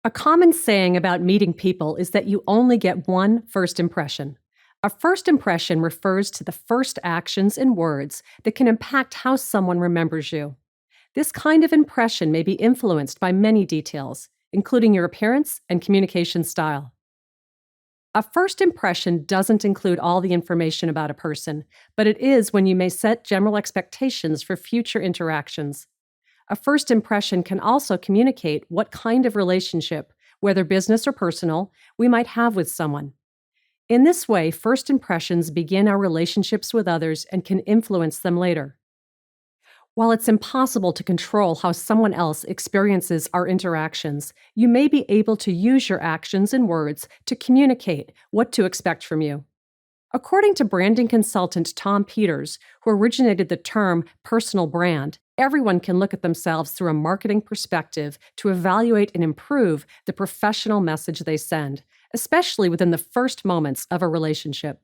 A common saying about meeting people is that you only get one first impression. A first impression refers to the first actions and words that can impact how someone remembers you. This kind of impression may be influenced by many details, including your appearance and communication style. A first impression doesn't include all the information about a person, but it is when you may set general expectations for future interactions. A first impression can also communicate what kind of relationship, whether business or personal, we might have with someone. In this way, first impressions begin our relationships with others and can influence them later. While it's impossible to control how someone else experiences our interactions, you may be able to use your actions and words to communicate what to expect from you. According to branding consultant Tom Peters, who originated the term personal brand, everyone can look at themselves through a marketing perspective to evaluate and improve the professional message they send, especially within the first moments of a relationship.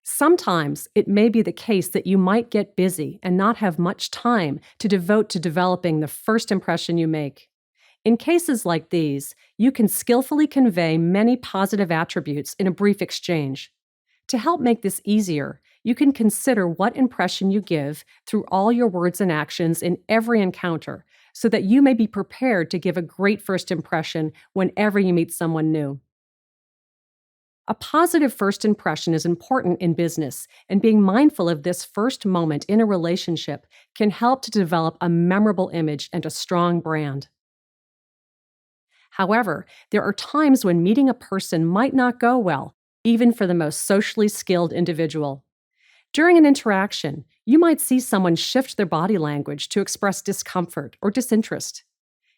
Sometimes it may be the case that you might get busy and not have much time to devote to developing the first impression you make. In cases like these, you can skillfully convey many positive attributes in a brief exchange. To help make this easier, you can consider what impression you give through all your words and actions in every encounter so that you may be prepared to give a great first impression whenever you meet someone new. A positive first impression is important in business, and being mindful of this first moment in a relationship can help to develop a memorable image and a strong brand. However, there are times when meeting a person might not go well, even for the most socially skilled individual. During an interaction, you might see someone shift their body language to express discomfort or disinterest.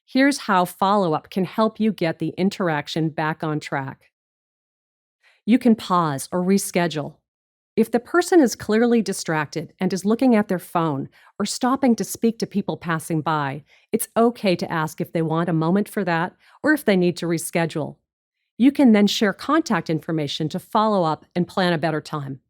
Here's how follow-up can help you get the interaction back on track. You can pause or reschedule. If the person is clearly distracted and is looking at their phone or stopping to speak to people passing by, it's okay to ask if they want a moment for that or if they need to reschedule. You can then share contact information to follow up and plan a better time.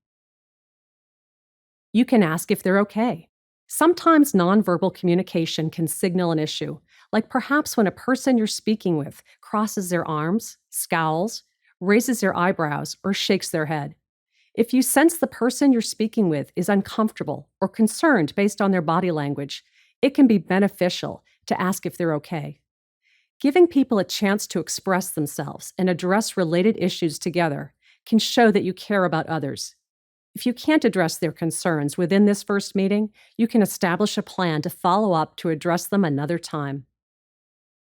You can ask if they're okay. Sometimes nonverbal communication can signal an issue, like perhaps when a person you're speaking with crosses their arms, scowls, raises their eyebrows, or shakes their head. If you sense the person you're speaking with is uncomfortable or concerned based on their body language, it can be beneficial to ask if they're okay. Giving people a chance to express themselves and address related issues together can show that you care about others. If you can't address their concerns within this first meeting, you can establish a plan to follow up to address them another time.